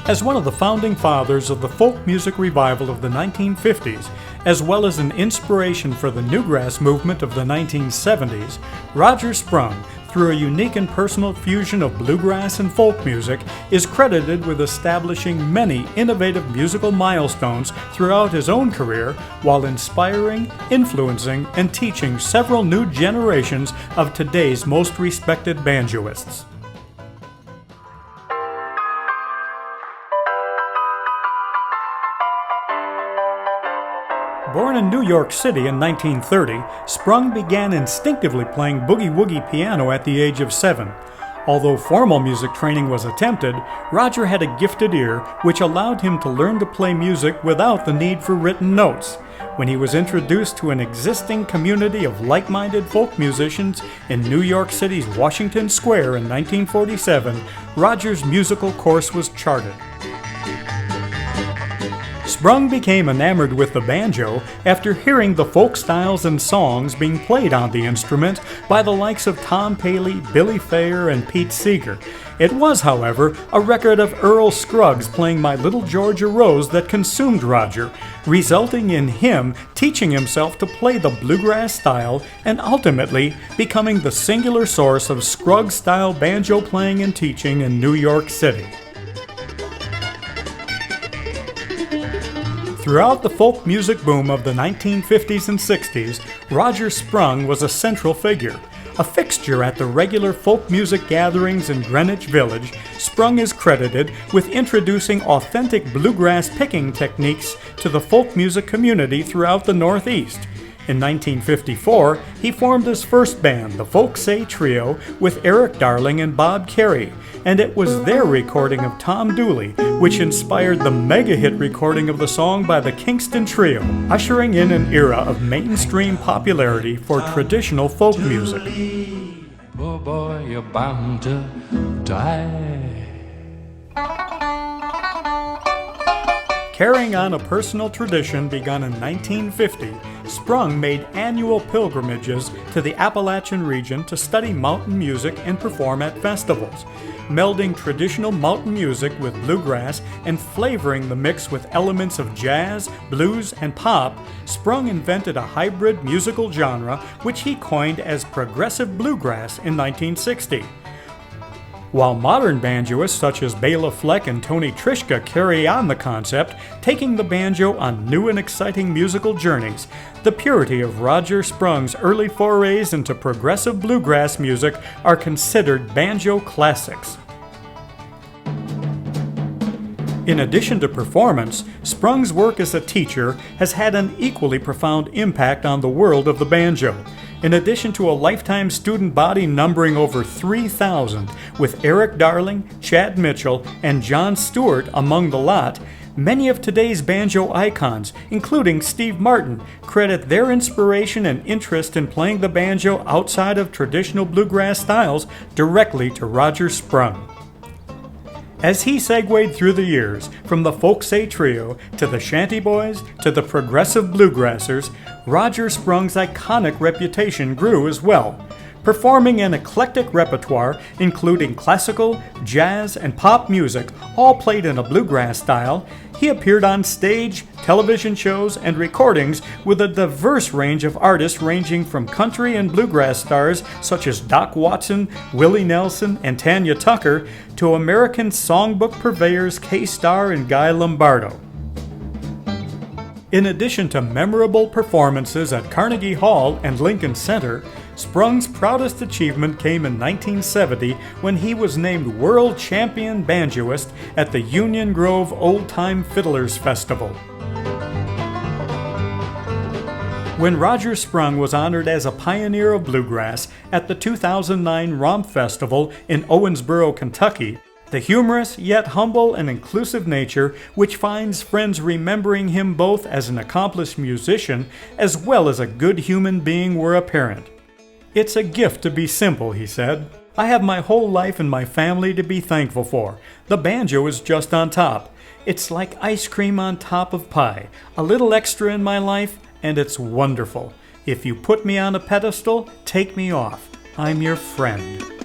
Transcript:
As one of the founding fathers of the folk music revival of the 1950s, as well as an inspiration for the newgrass movement of the 1970s, Roger Sprung, through a unique and personal fusion of bluegrass and folk music, is credited with establishing many innovative musical milestones throughout his own career, while inspiring, influencing, and teaching several new generations of today's most respected banjoists. Born in New York City in 1930, Sprung began instinctively playing boogie-woogie piano at the age of 7. Although formal music training was attempted, Roger had a gifted ear which allowed him to learn to play music without the need for written notes. When he was introduced to an existing community of like-minded folk musicians in New York City's Washington Square in 1947, Roger's musical course was charted. Sprung became enamored with the banjo after hearing the folk styles and songs being played on the instrument by the likes of Tom Paley, Billy Thayer, and Pete Seeger. It was, however, a record of Earl Scruggs playing My Little Georgia Rose that consumed Roger, resulting in him teaching himself to play the bluegrass style and ultimately becoming the singular source of Scruggs-style banjo playing and teaching in New York City. Throughout the folk music boom of the 1950s and 60s, Roger Sprung was a central figure. A fixture at the regular folk music gatherings in Greenwich Village, Sprung is credited with introducing authentic bluegrass picking techniques to the folk music community throughout the Northeast. In 1954, he formed his first band, the Folk Say Trio, with Eric Darling and Bob Carey, and it was their recording of Tom Dooley which inspired the mega-hit recording of the song by the Kingston Trio, ushering in an era of mainstream popularity for traditional folk music. Oh boy, you're bound to die. Carrying on a personal tradition begun in 1950, Sprung made annual pilgrimages to the Appalachian region to study mountain music and perform at festivals. Melding traditional mountain music with bluegrass and flavoring the mix with elements of jazz, blues, and pop, Sprung invented a hybrid musical genre which he coined as progressive bluegrass in 1960. While modern banjoists such as Bela Fleck and Tony Trischka carry on the concept, taking the banjo on new and exciting musical journeys, the purity of Roger Sprung's early forays into progressive bluegrass music are considered banjo classics. In addition to performance, Sprung's work as a teacher has had an equally profound impact on the world of the banjo. In addition to a lifetime student body numbering over 3,000, with Eric Darling, Chad Mitchell, and John Stewart among the lot, many of today's banjo icons, including Steve Martin, credit their inspiration and interest in playing the banjo outside of traditional bluegrass styles directly to Roger Sprung. As he segued through the years, from the Folk Say Trio to the Shanty Boys to the Progressive Bluegrassers, Roger Sprung's iconic reputation grew as well. Performing an eclectic repertoire, including classical, jazz, and pop music, all played in a bluegrass style, he appeared on stage, television shows, and recordings with a diverse range of artists ranging from country and bluegrass stars such as Doc Watson, Willie Nelson, and Tanya Tucker, to American songbook purveyors K-Star and Guy Lombardo. In addition to memorable performances at Carnegie Hall and Lincoln Center, Sprung's proudest achievement came in 1970 when he was named World Champion Banjoist at the Union Grove Old Time Fiddlers Festival. When Roger Sprung was honored as a pioneer of bluegrass at the 2009 Romp Festival in Owensboro, Kentucky, the humorous yet humble and inclusive nature which finds friends remembering him both as an accomplished musician as well as a good human being were apparent. "It's a gift to be simple," he said. "I have my whole life and my family to be thankful for. The banjo is just on top. It's like ice cream on top of pie. A little extra in my life, and it's wonderful. If you put me on a pedestal, take me off. I'm your friend."